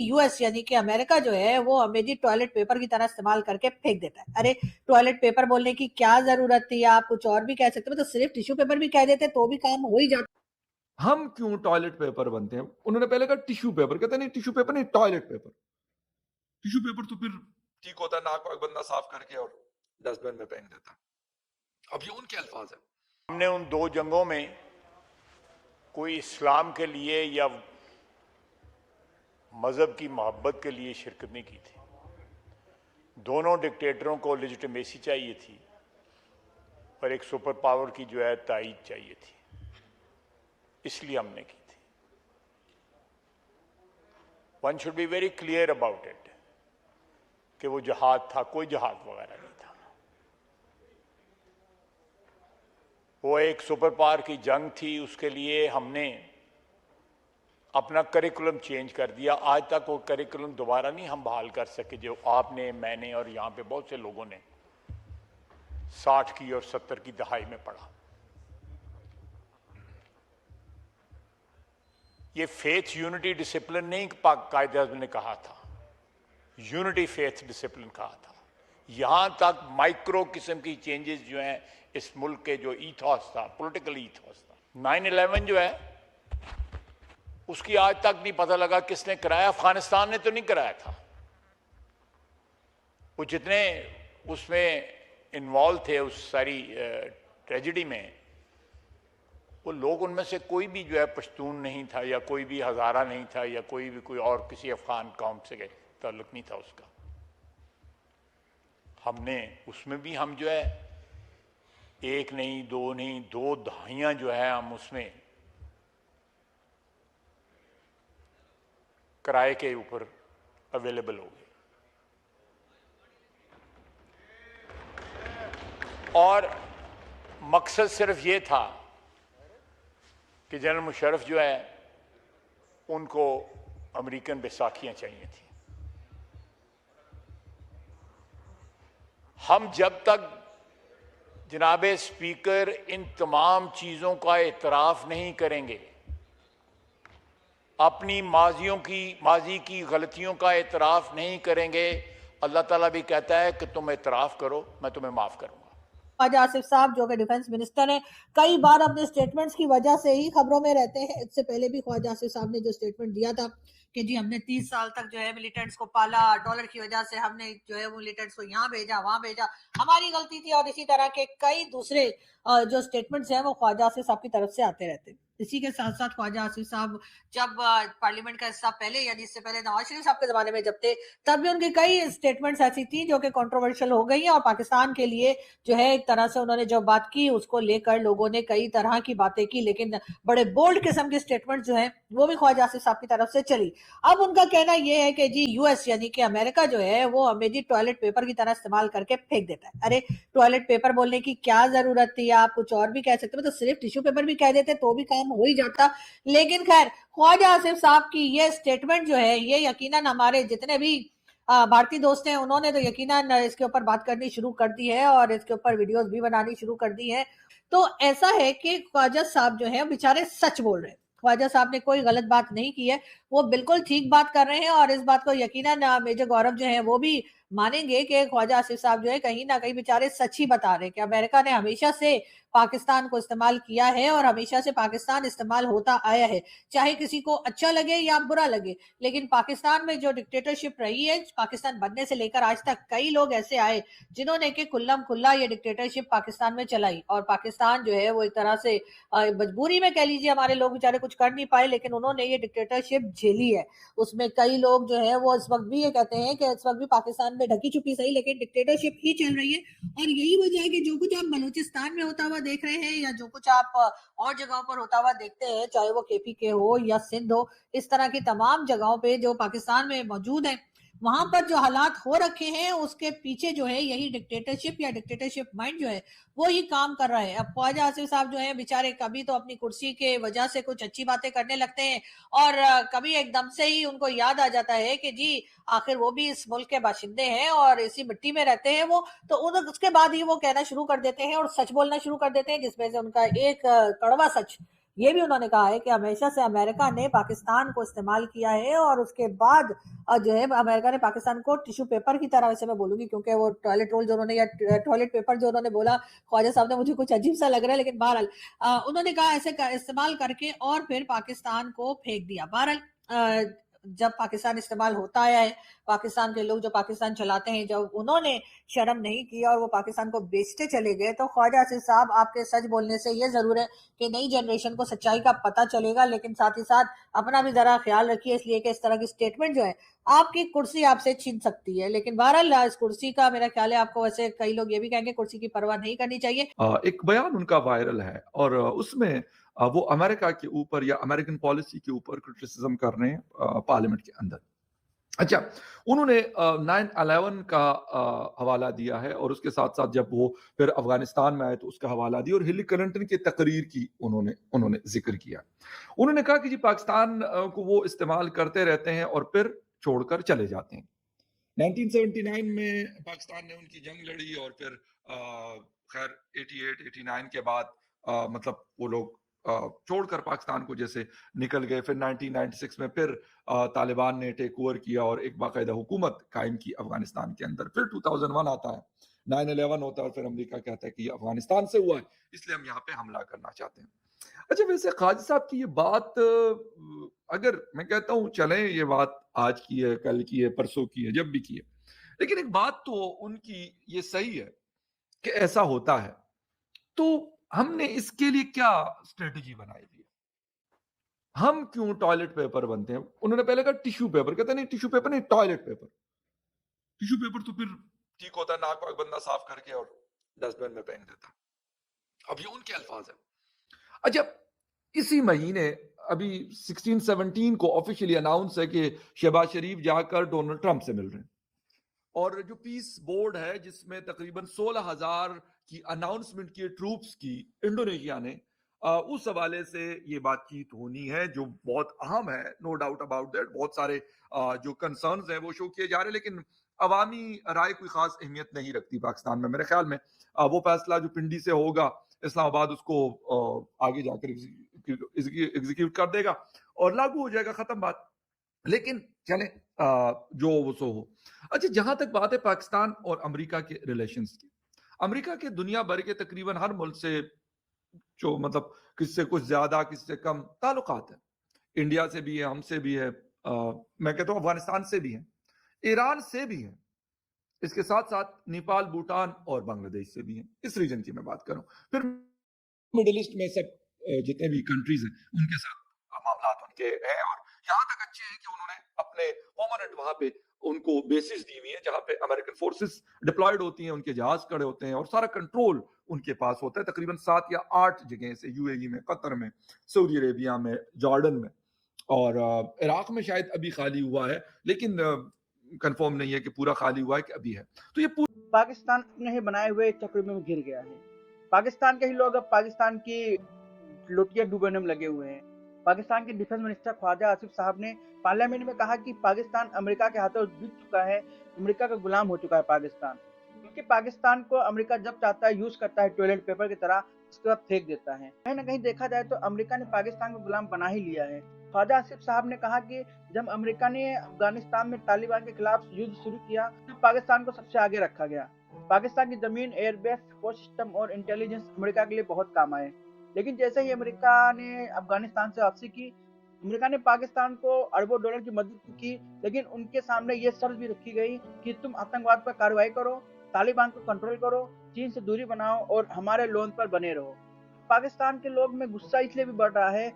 US यानी कि America जो है वो हमें जी टॉयलेट पेपर की तरह इस्तेमाल करके फेंक देता है। अरे टॉयलेट पेपर बोलने की क्या जरूरत थी, आप कुछ और भी कह सकते हो, तो सिर्फ टिश्यू पेपर भी कह देते तो भी काम हो ही जाता। हम क्यों टॉयलेट पेपर बनते हैं? उन्होंने पहले कहा टिश्यू पेपर, कहते नहीं टिश्यू पेपर नहीं, टॉयलेट पेपर। टिश्यू पेपर तो फिर ठीक होता है, नाक वाक बंदा साफ करके और डस्टबिन में फेंक देता। अब ये उनके अल्फाज है। हमने उन दो जंगों में कोई इस्लाम के लिए या मजहब की मोहब्बत के लिए शिरकत नहीं की थी। दोनों डिक्टेटरों को लेजिटिमेसी चाहिए थी और एक सुपर पावर की जो है तायीद चाहिए थी, इसलिए हमने की थी। One should be very clear about it कि वो जहाद था, कोई जहाद वगैरह नहीं था। वो एक सुपर पावर की जंग थी, उसके लिए हमने अपना करिकुलम चेंज कर दिया। आज तक वो करिकुलम दोबारा नहीं हम बहाल कर सके जो आपने, मैंने और यहाँ पे बहुत से लोगों ने 60 की और 70 की दहाई में पढ़ा। ये फेथ यूनिटी डिसिप्लिन नहीं कायदे आज़म ने कहा था, यूनिटी फेथ डिसिप्लिन कहा था। यहाँ तक माइक्रो किस्म की चेंजेस जो हैं इस मुल्क के जो ईथॉस था, पॉलिटिकल ईथॉस था। 9/11 जो है उसकी आज तक नहीं पता लगा किसने कराया। अफगानिस्तान ने तो नहीं कराया था। वो जितने उसमें इन्वॉल्व थे उस सारी ट्रेजेडी में, वो लोग, उनमें से कोई भी जो है पश्तून नहीं था या कोई भी हज़ारा नहीं था या कोई भी कोई और किसी अफगान कौम से ताल्लुक नहीं था उसका। हमने उसमें भी हम जो है एक नहीं, दो नहीं, 2 दहाइयाँ जो है हम उसमें किराए के ऊपर अवेलेबल हो गए। और मकसद सिर्फ ये था कि जनरल मुशर्रफ जो है उनको अमेरिकन बैसाखियां चाहिए थी। हम जब तक जनाब स्पीकर इन तमाम चीज़ों का एतराफ़ नहीं करेंगे, अपनी माजी की गलतियों का एतराफ़ नहीं करेंगे, अल्लाह ताला भी कहता है कि तुम एतराफ़ करो, मैं तुम्हें माफ़ करूंगा। ख्वाजा आसिफ साहब जो कि डिफेंस मिनिस्टर हैं, कई बार अपने स्टेटमेंट्स की वजह से ही खबरों में रहते हैं। इससे पहले भी ख्वाजा आसिफ साहब ने जो स्टेटमेंट दिया था कि जी हमने 30 साल तक जो है मिलिटेंट्स को पाला, डॉलर की वजह से हमने जो है मिलिटेंट्स को यहाँ भेजा, वहां भेजा, हमारी गलती थी, और इसी तरह के कई दूसरे जो स्टेटमेंट्स हैं वो ख्वाजा आसिफ साहब की तरफ से आते रहते हैं। इसी के साथ साथ ख्वाजा आसिफ साहब जब पार्लियामेंट का हिस्सा पहले, यानी इससे पहले नवाज शरीफ साहब के जमाने में जब थे, तब भी उनकी कई स्टेटमेंट्स ऐसी थी जो कि कंट्रोवर्शियल हो गई हैं, और पाकिस्तान के लिए जो है एक तरह से उन्होंने जो बात की उसको लेकर लोगों ने कई तरह की बातें की, लेकिन बड़े बोल्ड किस्म के स्टेटमेंट जो है वो भी ख्वाजा आसिफ साहब की तरफ से चली। अब उनका कहना यह है कि जी यूएस यानी कि अमेरिका जो है वो हमें जी टॉयलेट पेपर की तरह इस्तेमाल करके फेंक देता है। अरे टॉयलेट पेपर बोलने की क्या जरूरत थी, आप कुछ और भी कह सकते हो, तो सिर्फ टिश्यू पेपर भी कह देते तो भी काम हो ही जाता। लेकिन खैर ख्वाजा आसिफ साहब की ये स्टेटमेंट जो है ये यकीनन हमारे जितने भी भारतीय दोस्त हैं उन्होंने तो यकीनन इसके ऊपर बात करनी शुरू कर दी है और इसके ऊपर वीडियोस भी बनानी शुरू कर दी है। तो ऐसा है कि ख्वाजा साहब जो है बेचारे सच बोल रहे हैं। ख्वाजा साहब ने कोई गलत बात नहीं की है, वो बिल्कुल ठीक बात कर रहे हैं, और इस बात को यकीनन मेजर गौरव जो है वो भी मानेंगे कि ख्वाजा आसिफ साहब जो है कहीं ना कहीं बेचारे सच ही बता रहे हैं कि अमेरिका ने हमेशा से पाकिस्तान को इस्तेमाल किया है और हमेशा से पाकिस्तान इस्तेमाल होता आया है, चाहे किसी को अच्छा लगे या बुरा लगे। लेकिन पाकिस्तान में जो डिक्टेटरशिप रही है, पाकिस्तान बनने से लेकर आज तक कई लोग ऐसे आए जिन्होंने कि खुल्लम खुल्ला ये डिक्टेटरशिप पाकिस्तान में चलाई, और पाकिस्तान जो है वो एक तरह से मजबूरी में कह लीजिए, हमारे लोग बेचारे कुछ कर नहीं पाए, लेकिन उन्होंने ये डिक्टेटरशिप झेली है। उसमें कई लोग जो है वो इस वक्त भी ये कहते हैं कि इस वक्त भी पाकिस्तान में ढकी छुपी सही लेकिन डिक्टेटरशिप ही चल रही है। और यही वजह है कि जो कुछ आप बलूचिस्तान में होता हुआ देख रहे हैं या जो कुछ आप और जगहों पर होता हुआ देखते हैं, चाहे वो केपी के हो या सिंध हो, इस तरह की तमाम जगहों पे जो पाकिस्तान में मौजूद है, वहां पर जो हालात हो रखे हैं उसके पीछे जो है यही डिक्टेटरशिप या डिक्टेटरशिप माइंड जो है वो ही काम कर रहा है। अब ख्वाजा आसिफ साहब जो है बेचारे कभी तो अपनी कुर्सी के वजह से कुछ अच्छी बातें करने लगते हैं, और कभी एकदम से ही उनको याद आ जाता है कि जी आखिर वो भी इस मुल्क के बाशिंदे हैं और इसी मिट्टी में रहते हैं वो, तो उसके बाद ही वो कहना शुरू कर देते हैं और सच बोलना शुरू कर देते हैं, जिसमें से उनका एक कड़वा सच ये भी उन्होंने कहा है कि हमेशा से अमेरिका ने पाकिस्तान को इस्तेमाल किया है और उसके बाद जो है अमेरिका ने पाकिस्तान को टिश्यू पेपर की तरह, वैसे मैं बोलूंगी क्योंकि वो टॉयलेट रोल जो उन्होंने या टॉयलेट पेपर जो उन्होंने बोला ख्वाजा साहब ने, मुझे कुछ अजीब सा लग रहा है, लेकिन बहरहाल उन्होंने कहा ऐसे इस्तेमाल करके और फिर पाकिस्तान को फेंक दिया। बहरहाल जब पाकिस्तान इस्तेमाल होता आया है, पाकिस्तान के लोग जो पाकिस्तान चलाते हैं, जब उन्होंने शर्म नहीं की और वो पाकिस्तान को बेचते चले गए, तो ख्वाजा आसिफ साहब आपके सच बोलने से ये जरूर है कि नई जनरेशन को सच्चाई का पता चलेगा, लेकिन साथ ही साथ अपना भी जरा ख्याल रखिए, इसलिए कि इस तरह की स्टेटमेंट जो है आपकी कुर्सी आपसे छीन सकती है। लेकिन बहरहाल इस कुर्सी का मेरा ख्याल है, आपको वैसे कई लोग ये भी कहेंगे कुर्सी की परवाह नहीं करनी चाहिए। एक बयान उनका वायरल है और उसमें वो अमेरिका के ऊपर या अमेरिकन पॉलिसी के ऊपर क्रिटिसिज्म कर रहे हैं पार्लियामेंट के अंदर। अच्छा, उन्होंने 9/11 का हवाला दिया है और उसके साथ-साथ जब वो फिर अफ़गानिस्तान में आए तो उसका हवाला दिया और हिलरी क्लिंटन की तकरीर की उन्होंने ज़िक्र किया। उन्होंने कहा कि जी पाकिस्तान को वो इस्तेमाल करते रहते हैं और फिर छोड़कर चले जाते हैं। 1979 में पाकिस्तान ने उनकी जंग लड़ी और फिर खैर 88-89 के बाद मतलब वो लोग छोड़कर पाकिस्तान को जैसे निकल गए। फिर 1996 में फिर तालिबान ने टेक ओवर किया और एक बाकायदा हुकूमत कायम की अफगानिस्तान के अंदर। फिर 2001 आता है, 9/11 होता है और फिर अमेरिका कहता है कि ये अफगानिस्तान से हुआ है, इसलिए हम यहाँ पे हमला करना चाहते हैं। अच्छा, वैसे खाजी साहब की ये बात अगर मैं कहता हूँ चलें, ये बात आज की है, कल की है, परसों की है, जब भी की है, लेकिन एक बात तो उनकी ये सही है कि ऐसा होता है। तो हमने इसके लिए क्या स्ट्रेटजी बनाई थी? हम क्यों टॉयलेट पेपर बनते हैं? उन्होंने पहले कहा टिश्यू पेपर, कहते नहीं टिश्यू पेपर नहीं, टॉयलेट पेपर। टिश्यू पेपर तो फिर ठीक होता है, नाक वाक बंदा साफ करके और डस्टबिन में फेंक देता। अब ये उनके अल्फाज है। अच्छा, इसी महीने अभी 16-17 को ऑफिशियली अनाउंस है कि शहबाज शरीफ जाकर डोनाल्ड ट्रंप से मिल रहे हैं और जो पीस बोर्ड है जिसमें तकरीबन 16,000 की अनाउंसमेंट की ट्रूप्स की इंडोनेशिया ने, उस हवाले से ये बातचीत होनी है जो बहुत अहम है, नो डाउट अबाउट दैट। बहुत सारे जो कंसर्न्स हैं वो शो किए जा रहे हैं, लेकिन अवामी राय कोई खास अहमियत नहीं रखती पाकिस्तान में। मेरे ख्याल में वो फैसला जो पिंडी से होगा, इस्लामाबाद उसको आगे जाकर एग्जीक्यूट कर देगा और लागू हो जाएगा, खत्म बात। लेकिन चले जो वो सो हो। अच्छा, जहां तक बात है पाकिस्तान और अमेरिका के रिलेशंस की, अमेरिका के दुनिया भर के तकरीबन हर मुल्क से जो मतलब किससे कुछ ज्यादा किससे कम ताल्लुकात है। इंडिया से भी है, हमसे भी है, मैं कहता हूँ अफगानिस्तान से भी है, ईरान से भी है, इसके साथ साथ नेपाल, भूटान और बांग्लादेश से भी है। इस रीजन की मैं बात करूं, फिर मिडिल ईस्ट में सब जितने भी कंट्रीज हैं उनके साथ मामला उनके हैं और यहाँ तक अच्छे हैं कि उन्होंने अपने परमानेंट वहां पे उनको बेसिस दी हुई है जहां पे अमेरिकन फोर्सेस डिप्लॉयड होती हैं, उनके जहाज खड़े होते हैं और सारा कंट्रोल उनके पास होता है। तकरीबन 7 या 8 जगह से, यूएई में, कतर में, सऊदी अरेबिया में, जॉर्डन में और इराक में शायद अभी खाली हुआ है, लेकिन कंफर्म नहीं है कि पूरा खाली हुआ है कि अभी है। तो ये पाकिस्तान अपने ही बनाए हुए चक्र में घिर गया है। पाकिस्तान के ही लोग अब पाकिस्तान की लुटिया डुबाने में लगे हुए हैं। पाकिस्तान के डिफेंस मिनिस्टर ख्वाजा आसिफ साहब ने पार्लियामेंट में कहा कि पाकिस्तान अमेरिका के हाथों बिक चुका है, अमेरिका का गुलाम हो चुका है पाकिस्तान, क्योंकि पाकिस्तान को अमेरिका जब चाहता है यूज करता है टॉयलेट पेपर की तरह, उसके बाद फेंक देता है। कहीं ना कहीं देखा जाए तो अमेरिका ने पाकिस्तान को गुलाम बना ही लिया है। ख्वाजा आसिफ साहब ने कहा कि जब अमेरिका ने अफगानिस्तान में तालिबान के खिलाफ युद्ध शुरू किया तो पाकिस्तान को सबसे आगे रखा गया। पाकिस्तान की जमीन, एयरबेस, फोर्स सिस्टम और इंटेलिजेंस अमेरिका के लिए बहुत काम आए। लेकिन जैसे ही अमेरिका ने अफगानिस्तान से वापसी की, अमेरिका ने पाकिस्तान को अरबों डॉलर की मदद की, लेकिन उनके सामने ये शर्त भी रखी गई कि तुम आतंकवाद पर कार्रवाई करो, तालिबान को कंट्रोल करो, चीन से दूरी बनाओ और हमारे लोन पर बने रहो। पाकिस्तान के लोग में गुस्सा इसलिए भी बढ़ रहा है,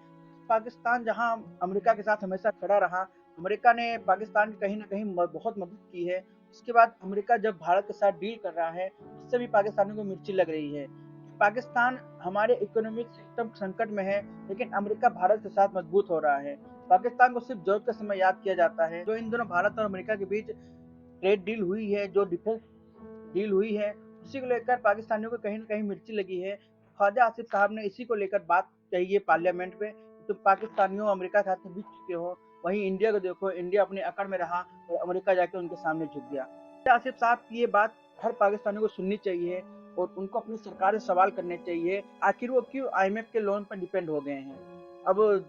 पाकिस्तान जहां अमेरिका के साथ हमेशा खड़ा रहा, अमेरिका ने पाकिस्तान की कहीं ना कहीं बहुत मदद की है। उसके बाद अमेरिका जब भारत के साथ डील कर रहा है, उससे भी पाकिस्तानियों को मिर्ची लग रही है। पाकिस्तान हमारे इकोनॉमिक सिस्टम संकट में है, लेकिन अमेरिका भारत के साथ मजबूत हो रहा है। पाकिस्तान को सिर्फ जरूरत का समय याद किया जाता है। जो इन दोनों भारत और अमेरिका के बीच ट्रेड डील हुई है, जो डिफेंस डील हुई है, उसी को लेकर पाकिस्तानियों को कहीं ना कहीं मिर्ची लगी है। ख्वाजा आसिफ साहब ने इसी को लेकर बात कही है पार्लियामेंट में। तो पाकिस्तानियों अमेरिका के साथ बिक चुके हो, वहीं इंडिया को देखो, इंडिया अपने अकड़ में रहा और अमेरिका जाके उनके सामने झुक गया। आसिफ साहब की ये बात हर पाकिस्तानी को सुननी चाहिए। और उनको अपनी सरकार से सवाल करने चाहिए, आखिर वो क्यों IMF के लोन पर डिपेंड हो गए हैं। अब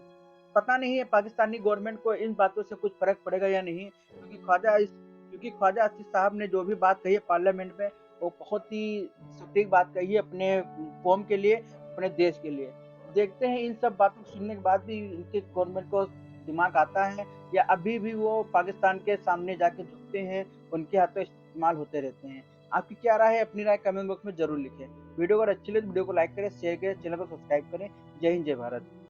पता नहीं है पाकिस्तानी गवर्नमेंट को इन बातों से कुछ फ़र्क पड़ेगा या नहीं, क्योंकि ख्वाजा आसिफ साहब ने जो भी बात कही है पार्लियामेंट में, वो बहुत ही सटीक बात कही है अपने कौम के लिए, अपने देश के लिए। देखते हैं इन सब बातों को सुनने के बाद भी इनके गवर्नमेंट को दिमाग आता है या अभी भी वो पाकिस्तान के सामने जाके झुकते हैं, उनके हाथों इस्तेमाल होते रहते हैं। आपकी क्या राय है? अपनी राय कमेंट बॉक्स में ज़रूर लिखें। वीडियो अगर अच्छी लगे तो वीडियो को लाइक करें, शेयर करें, चैनल को सब्सक्राइब करें। जय हिंद, जय भारत।